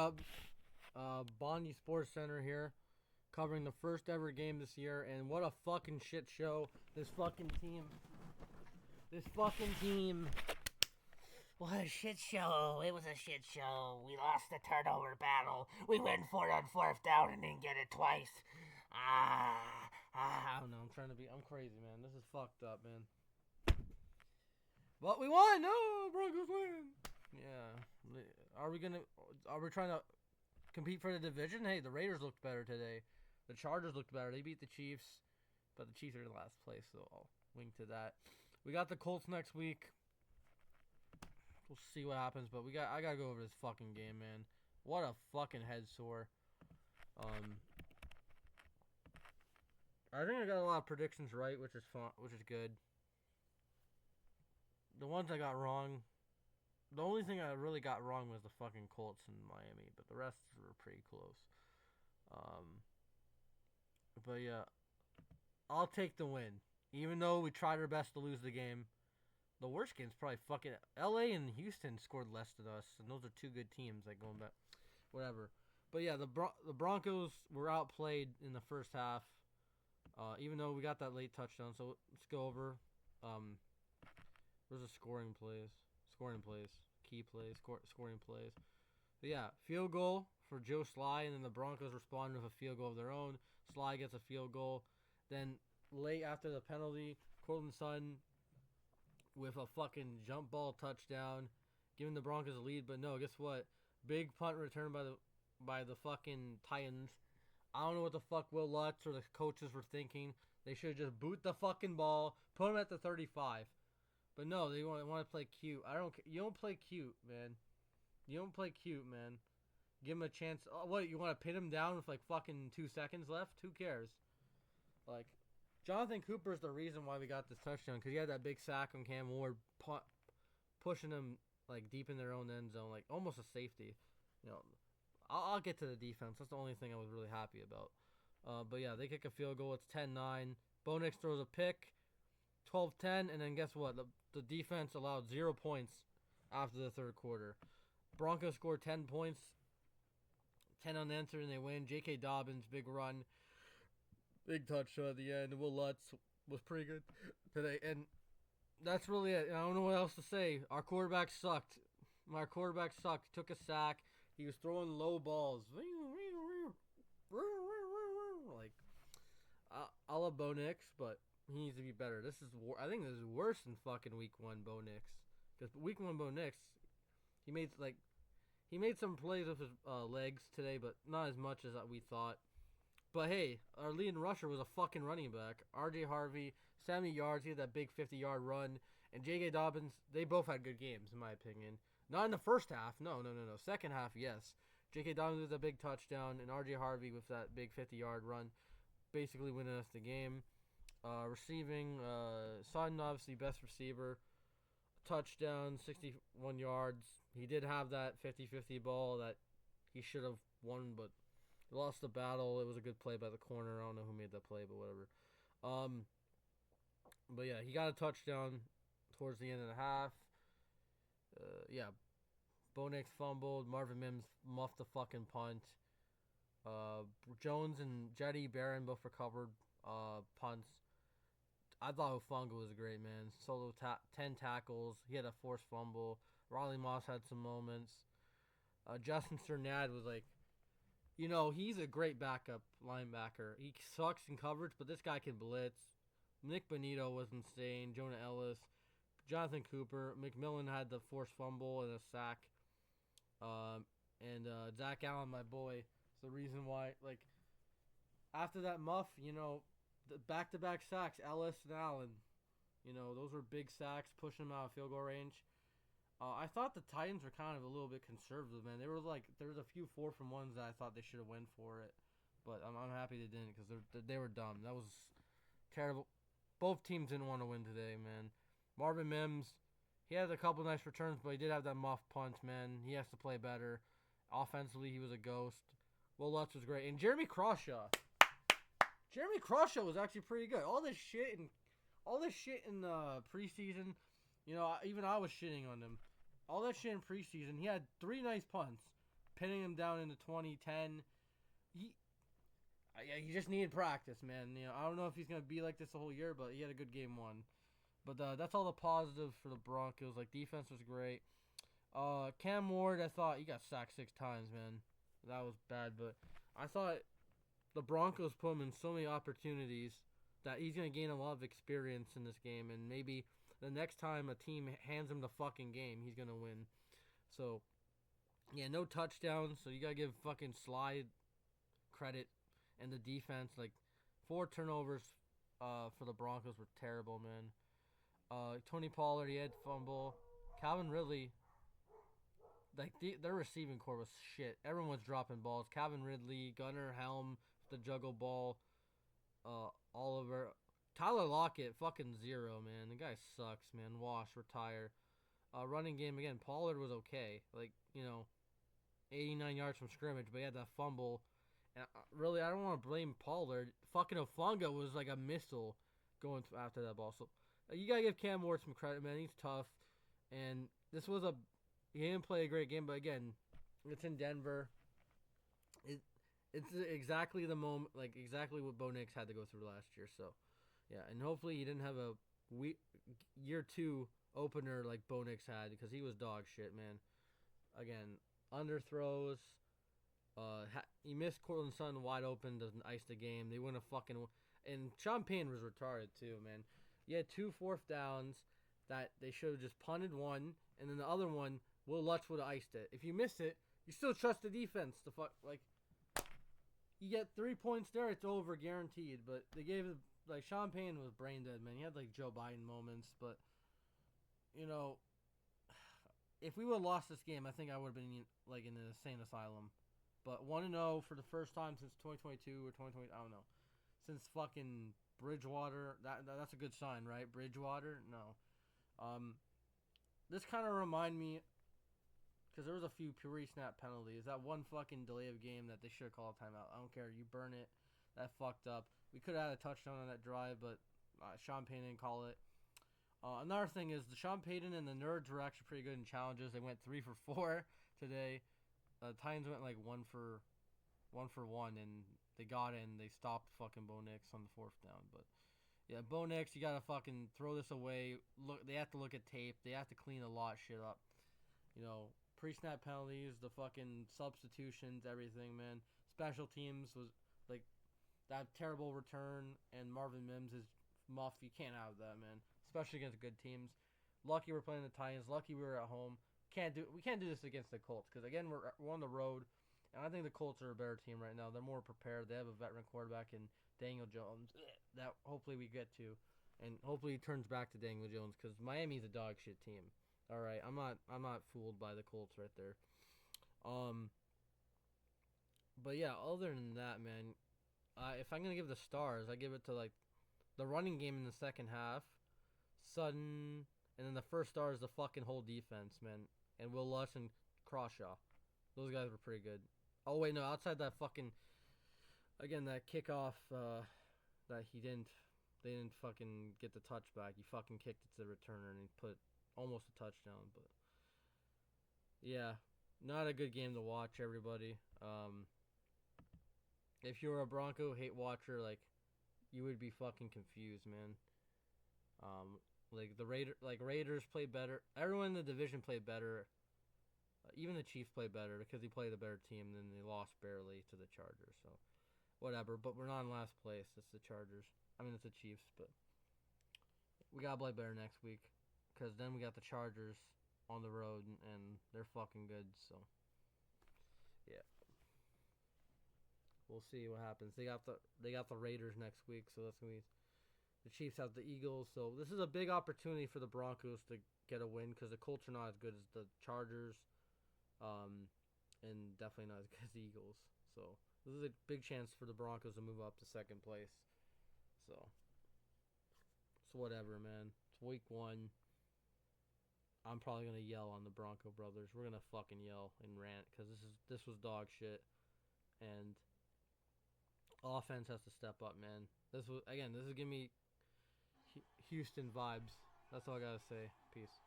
up? Bondi Sports Center here, covering the first ever game this year, and what a fucking shit show this fucking team. What a shit show. It was a shit show. We lost the turnover battle. We went for it on fourth down and didn't get it twice. I don't know. I'm crazy, man. This is fucked up, man. But we won. No, Broncos win. Yeah. Are we trying to compete for the division? Hey, the Raiders looked better today. The Chargers looked better. They beat the Chiefs, but the Chiefs are in last place, so I'll wink to that. We got the Colts next week. We'll see what happens, but I gotta go over this fucking game, man. What a fucking head sore. I think I got a lot of predictions right, which is fun, which is good. The ones I got wrong, the only thing I really got wrong was the fucking Colts in Miami, but the rest were pretty close. But yeah, I'll take the win, even though we tried our best to lose the game. The worst game's probably fucking LA and Houston scored less than us, and those are two good teams. Like going back, whatever. But yeah, the Broncos were outplayed in the first half. Even though we got that late touchdown, so let's go over. Where's the scoring plays? Key plays, scoring plays. But yeah, field goal for Joe Sly, and then the Broncos responded with a field goal of their own. Sly gets a field goal. Then late after the penalty, Cortland Sutton with a fucking jump ball touchdown, giving the Broncos a lead. But no, guess what? Big punt return by the fucking Titans. I don't know what the fuck Will Lutz or the coaches were thinking. They should have just boot the fucking ball, put him at the 35. But no, they want to play cute. You don't play cute, man. You don't play cute, man. Give him a chance. Oh, what, you want to pin him down with like fucking 2 seconds left? Who cares? Like, Jonathan Cooper's the reason why we got this touchdown, because he had that big sack on Cam Ward, pushing them like deep in their own end zone, like almost a safety. You know, I'll get to the defense. That's the only thing I was really happy about. But yeah, they kick a field goal. It's 10-9. Bo Nix throws a pick. 12-10, and then guess what? The defense allowed 0 points after the third quarter. Broncos scored 10 points, 10 unanswered, and they win. J.K. Dobbins, big run, big touchdown at the end. Will Lutz was pretty good today, and that's really it. I don't know what else to say. Our quarterback sucked. My quarterback sucked. He took a sack. He was throwing low balls. Like, I love Bo Nix, but he needs to be better. I think this is worse than fucking week 1 Bo Nix. Because week 1 Bo Nix, he made some plays with his legs today, but not as much as we thought. But hey, our leading rusher was a fucking running back. R.J. Harvey, 70 yards. He had that big 50-yard run. And J.K. Dobbins, they both had good games, in my opinion. Not in the first half. No. Second half, yes. J.K. Dobbins with a big touchdown, and R.J. Harvey with that big 50-yard run, basically winning us the game. Receiving, Sutton, obviously, best receiver. Touchdown, 61 yards. He did have that 50-50 ball that he should have won, but he lost the battle. It was a good play by the corner. I don't know who made that play, but whatever. But yeah, he got a touchdown towards the end of the half. Yeah, Bo Nix fumbled. Marvin Mims muffed the fucking punt. Jones and Jetty Barron both recovered punts. I thought Hufanga was great, man. Solo 10 tackles. He had a forced fumble. Riley Moss had some moments. Justin Cernad was like, he's a great backup linebacker. He sucks in coverage, but this guy can blitz. Nick Bonito was insane. Jonah Ellis. Jonathan Cooper. McMillan had the forced fumble and a sack. And Zach Allen, my boy, is the reason why, like, after that muff, the back-to-back sacks, Ellis and Allen, those were big sacks, pushing them out of field goal range. I thought the Titans were kind of a little bit conservative, man. There was a few 4-from-1s that I thought they should have went for it, but I'm happy they didn't because they were dumb. That was terrible. Both teams didn't want to win today, man. Marvin Mims, he had a couple nice returns, but he did have that muff punt, man. He has to play better. Offensively, he was a ghost. Will Lutz was great, and Jeremy Crawshaw was actually pretty good. All this shit in preseason, even I was shitting on him. All that shit in preseason, he had 3 nice punts. pinning him down into 2010. He just needed practice, man. I don't know if he's gonna be like this the whole year, but he had a good game one. But that's all the positives for the Broncos. Like, defense was great. Cam Ward, I thought he got sacked 6 times, man. That was bad, but I thought the Broncos put him in so many opportunities that he's going to gain a lot of experience in this game, and maybe the next time a team hands him the fucking game, he's going to win. So, yeah, no touchdowns, so you got to give fucking Slide credit, and the defense, like, 4 turnovers for the Broncos were terrible, man. Tony Pollard, he had fumble. Calvin Ridley, like, their receiving core was shit. Everyone was dropping balls. Calvin Ridley, Gunnar Helm, the juggle ball, Oliver. Tyler Lockett, fucking 0, man. The guy sucks, man. Wash, retire. Running game, again, Pollard was okay. Like, 89 yards from scrimmage, but he had that fumble. And really, I don't want to blame Pollard. Fucking Ofunga was like a missile going after that ball. So, you got to give Cam Ward some credit, man. He's tough. And this was he didn't play a great game, but again, it's in Denver. It's exactly the moment, like exactly what Bo Nix had to go through last year. So, yeah, and hopefully he didn't have a year 2 opener like Bo Nix had, because he was dog shit, man. Again, underthrows. He missed Cortland Sutton wide open, doesn't ice the game. They wouldn't have fucking. And Sean Payne was retarded too, man. You had 2 4th downs that they should have just punted one, and then the other one, Will Lutz would have iced it. If you miss it, you still trust the defense to like. You get 3 points there, it's over, guaranteed. But they gave it, like, Sean Payne was brain dead, man. He had, like, Joe Biden moments. But, if we would have lost this game, I think I would have been, like, in an insane asylum. But 1-0 for the first time since 2022 or 2020, I don't know. Since fucking Bridgewater, that's a good sign, right? Bridgewater? No. This kind of remind me, because there was a few pre-snap penalties. That one fucking delay of game that they should have called a timeout. I don't care. You burn it. That fucked up. We could have had a touchdown on that drive, but Sean Payton didn't call it. Another thing is the Sean Payton and the Nerds were actually pretty good in challenges. They went 3 for 4 today. Titans went like 1 for 1, and they got in. They stopped fucking Bo Nix on the 4th down. But yeah, Bo Nix, you gotta fucking throw this away. Look, they have to look at tape. They have to clean a lot of shit up. Pre-snap penalties, the fucking substitutions, everything, man. Special teams was, like, that terrible return, and Marvin Mims is muff. You can't have that, man. Especially against good teams. Lucky we're playing the Titans. Lucky we were at home. We can't do this against the Colts, because, again, we're on the road, and I think the Colts are a better team right now. They're more prepared. They have a veteran quarterback in Daniel Jones that hopefully we get to, and hopefully he turns back to Daniel Jones, because Miami's a dog shit team. All right, I'm not fooled by the Colts right there. But yeah, other than that, man, if I'm gonna give the stars, I give it to, like, the running game in the second half, Sutton, and then the first star is the fucking whole defense, man, and Will Lutz and Crawshaw. Those guys were pretty good. Oh wait, no, outside that fucking, again, that kickoff that they didn't fucking get the touchback. He fucking kicked it to the returner and he put almost a touchdown. But yeah, not a good game to watch, everybody. If you're a Bronco hate watcher, like, you would be fucking confused, man. Like, Raiders played better. Everyone in the division played better. Even the Chiefs played better because he played a better team, than they lost barely to the Chargers. So whatever. But we're not in last place. It's the Chargers. I mean, it's the Chiefs, but we gotta play better next week, because then we got the Chargers on the road, and they're fucking good. So yeah, we'll see what happens. They got the Raiders next week, so that's gonna be. The Chiefs have the Eagles, so this is a big opportunity for the Broncos to get a win, because the Colts are not as good as the Chargers, and definitely not as good as the Eagles. So this is a big chance for the Broncos to move up to second place. So whatever, man. It's week 1. I'm probably gonna yell on the Bronco brothers. We're gonna fucking yell and rant, because this was dog shit, and offense has to step up, man. This is giving me Houston vibes. That's all I gotta say. Peace.